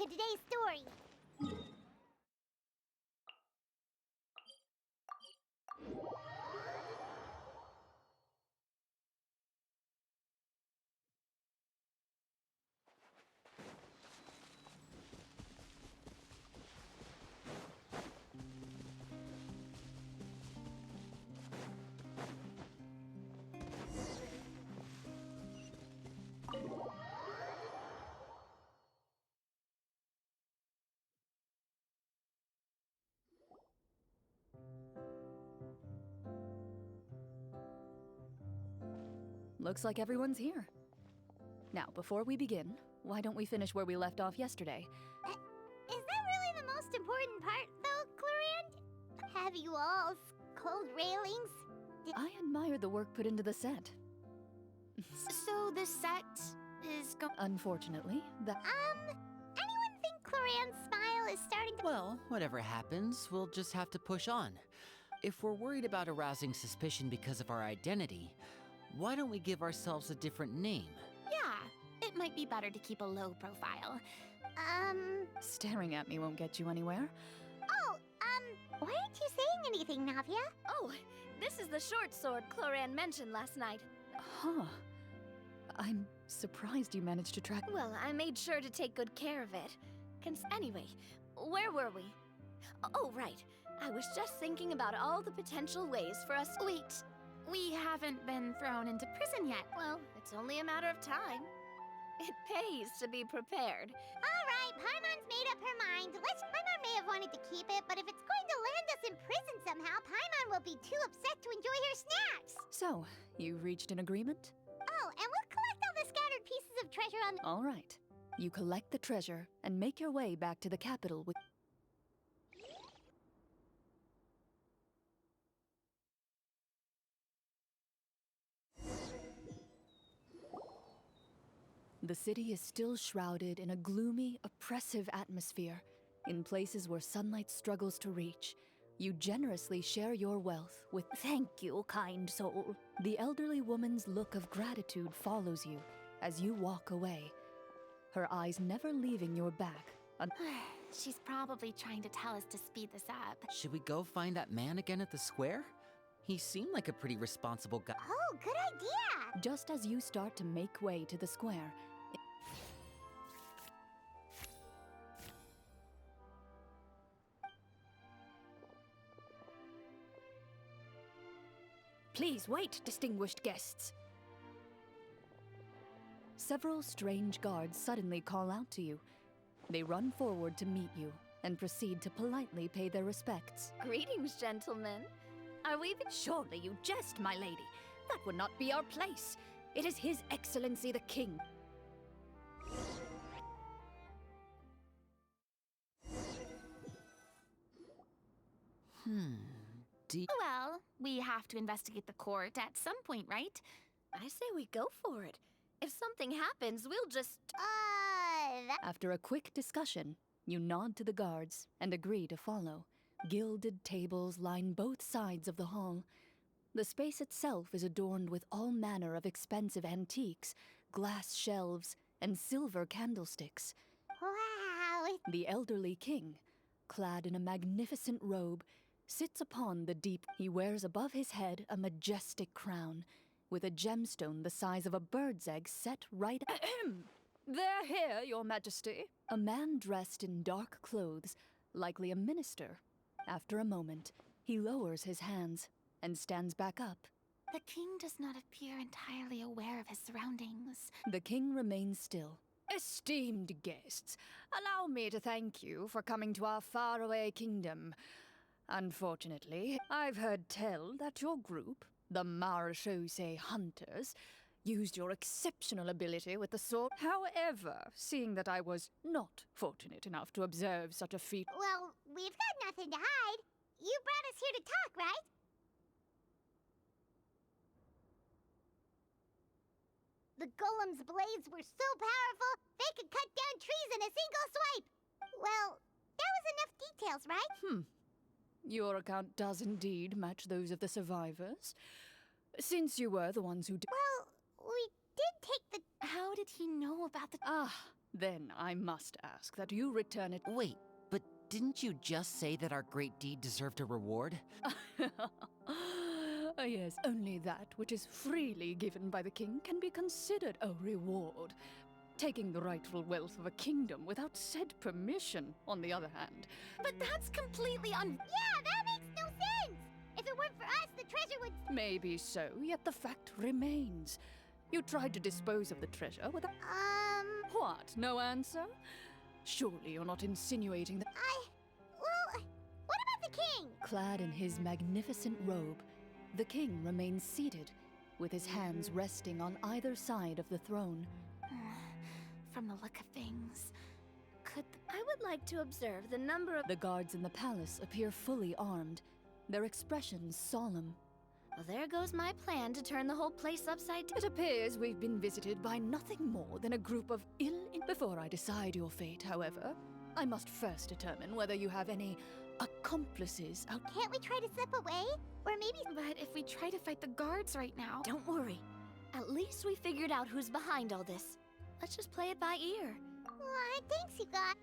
to today's story. Looks like everyone's here. Now, before we begin, why don't we finish where we left off yesterday? Is that really the most important part, though, Clorinde? Have you all cold railings? I admire the work put into the set. So the set is Unfortunately, Anyone think Clorinde's smile is starting to— Well, whatever happens, we'll just have to push on. If we're worried about arousing suspicion because of our identity, why don't we give ourselves a different name? Yeah, it might be better to keep a low profile. Staring at me won't get you anywhere. Why aren't you saying anything, Navia? Oh, this is the short sword Clorinde mentioned last night. Huh. I'm surprised you managed to track— Well, I made sure to take good care of it. Anyway, where were we? Oh, right. I was just thinking about all the potential ways for us— Wait, we haven't been thrown into prison yet. Well, it's only a matter of time. It pays to be prepared. All right, Paimon's made up her mind. Paimon may have wanted to keep it, but if it's going to land us in prison somehow, Paimon will be too upset to enjoy her snacks. So, you've reached an agreement? Oh, and we'll collect all the scattered pieces of treasure on— All right. You collect the treasure and make your way back to the capital with— The city is still shrouded in a gloomy, oppressive atmosphere. In places where sunlight struggles to reach, you generously share your wealth with— Thank you, kind soul. The elderly woman's look of gratitude follows you as you walk away, her eyes never leaving your back. She's probably trying to tell us to speed this up. Should we go find that man again at the square? He seemed like a pretty responsible guy. Oh, good idea! Just as you start to make way to the square, Please wait, distinguished guests. several strange guards suddenly call out to you. They run forward to meet you and proceed to politely pay their respects. Greetings, gentlemen. Are we— Surely you jest, my lady. That would not be our place. It is His Excellency the King. Well, we have to investigate the court at some point, right? I say we go for it. If something happens, we'll just— After a quick discussion, you nod to the guards and agree to follow. Gilded tables line both sides of the hall. The space itself is adorned with all manner of expensive antiques, glass shelves, and silver candlesticks. Wow! The elderly king, clad in a magnificent robe, sits upon the deep— He wears above his head a majestic crown, with a gemstone the size of a bird's egg set right— They're here, Your Majesty. A man dressed in dark clothes, likely a minister. After a moment, he lowers his hands and stands back up. The king does not appear entirely aware of his surroundings. The king remains still. Esteemed guests, allow me to thank you for coming to our faraway kingdom. Unfortunately, I've heard tell that your group, the Marechaussee Hunters, used your exceptional ability with the sword. However, seeing that I was not fortunate enough to observe such a feat— Well, we've got nothing to hide. You brought us here to talk, right? The golem's blades were so powerful, they could cut down trees in a single swipe. Well, that was enough details, right? Your account does indeed match those of the survivors. Since you were the ones who— Well, we did take the— How did he know about the... Ah, then I must ask that you return it. Wait, but didn't you just say that our great deed deserved a reward? Yes, only that which is freely given by the king can be considered a reward. Taking the rightful wealth of a kingdom without said permission, on the other hand. But that's completely Yeah, that makes no sense! If it weren't for us, the treasure would... Maybe so, yet the fact remains. You tried to dispose of the treasure without... What, no answer? Surely you're not insinuating that... Well, what about the king? Clad in his magnificent robe, the king remains seated, with his hands resting on either side of the throne. From the look of things, could I would like to observe the number of... The guards in the palace appear fully armed, their expressions solemn. Well, there goes my plan to turn the whole place upside down. It appears we've been visited by nothing more than a group of Before I decide your fate, however, I must first determine whether you have any accomplices out... Can't we try to slip away? Or maybe... But if we try to fight the guards right now... Don't worry. At least we figured out who's behind all this. Let's just play it by ear. Aw, thanks, you guys.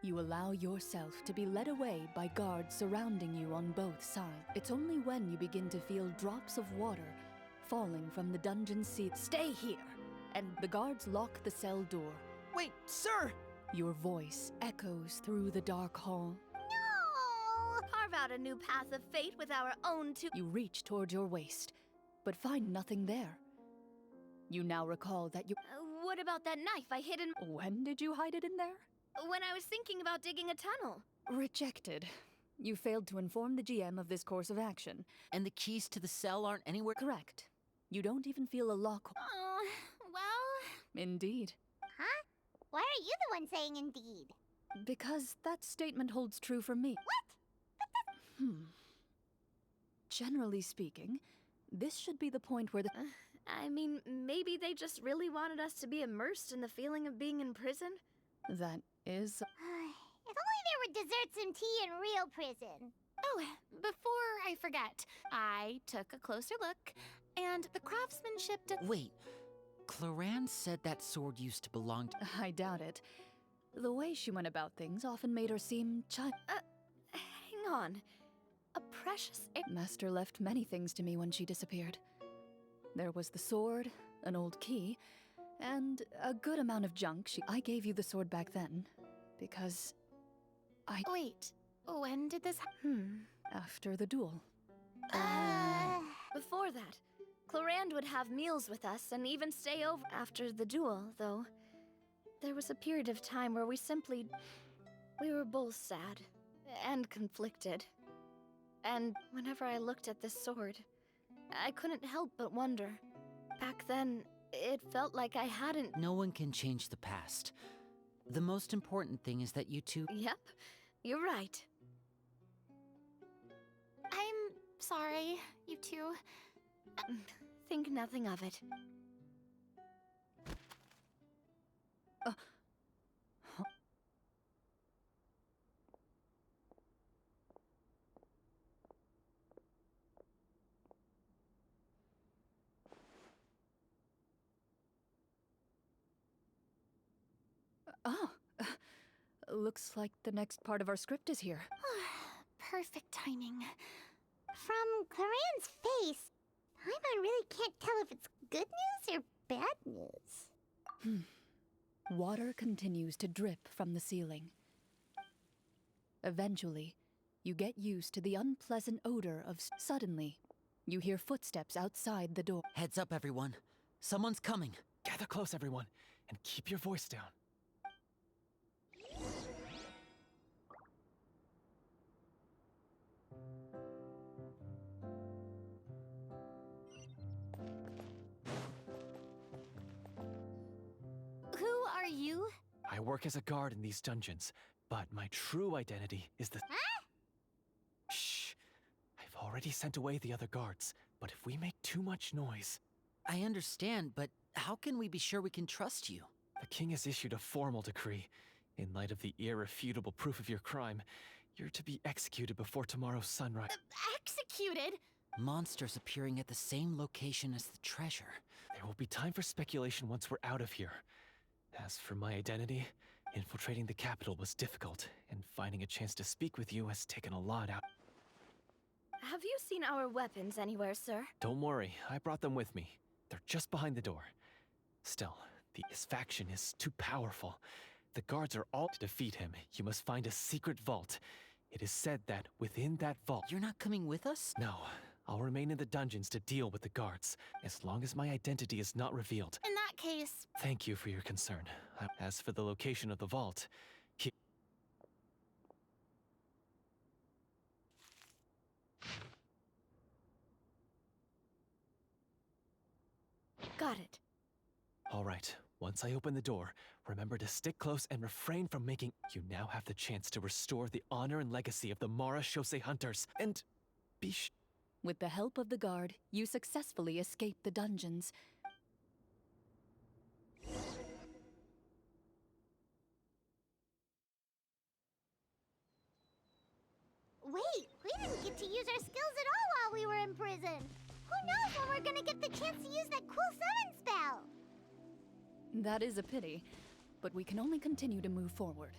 You allow yourself to be led away by guards surrounding you on both sides. It's only when you begin to feel drops of water falling from the dungeon ceiling. Stay here! And the guards lock the cell door. Wait, sir! Your voice echoes through the dark hall. No! Carve out a new path of fate with our own two... You reach toward your waist, but find nothing there. You now recall that you... what about that knife I hid in... When did you hide it in there? When I was thinking about digging a tunnel. Rejected. You failed to inform the GM of this course of action. And the keys to the cell aren't anywhere? Correct. You don't even feel a lock... Oh, well... Indeed. Huh? Why are you the one saying indeed? Because that statement holds true for me. What? Generally speaking, this should be the point where the... I mean, maybe they just really wanted us to be immersed in the feeling of being in prison? That is... If only there were desserts and tea in real prison. Oh, before I forget, I took a closer look, and the craftsmanship... Wait, Cloran said that sword used to belong to... I doubt it. The way she went about things often made her seem Hang on. A precious... Master left many things to me when she disappeared. There was the sword, an old key, and a good amount of junk. I gave you the sword back then, because Wait, when did this after the duel. Before that, Clorand would have meals with us and even stay over after the duel, though. There was a period of time where we were both sad and conflicted. And whenever I looked at this sword, I couldn't help but wonder. Back then, it felt like I hadn't... No one can change the past. The most important thing is that you two... Yep, you're right. I'm sorry, you two. Think nothing of it. Oh, looks like the next part of our script is here. Perfect timing. From Cloran's face, Pаймon really can't tell if it's good news or bad news. Water continues to drip from the ceiling. Eventually, you get used to the unpleasant odor of... Suddenly, you hear footsteps outside the door. Heads up, everyone. Someone's coming. Gather close, everyone, and keep your voice down. Who are you? I work as a guard in these dungeons, but my true identity is the... Huh? Shh! I've already sent away the other guards, but if we make too much noise... I understand, but how can we be sure we can trust you? The king has issued a formal decree. In light of the irrefutable proof of your crime, you're to be executed before tomorrow's sunrise. Executed? Monsters appearing at the same location as the treasure. There will be time for speculation once we're out of here. As for my identity, infiltrating the capital was difficult, and finding a chance to speak with you has taken a lot out. Have you seen our weapons anywhere, sir? Don't worry, I brought them with me. They're just behind the door. Still, this faction is too powerful. The guards are all to defeat him. You must find a secret vault. It is said that within that vault... You're not coming with us? No, I'll remain in the dungeons to deal with the guards, as long as my identity is not revealed. In that case, Thank you for your concern. As for the location of the vault, Got it. all right, once I open the door, remember to stick close and refrain from making... You now have the chance to restore the honor and legacy of the Mara Shosei Hunters, and be With the help of the guard, you successfully escape the dungeons. Wait, we didn't get to use our skills at all while we were in prison. Who knows when we're gonna get the chance to use that cool summon spell? That is a pity, but we can only continue to move forward.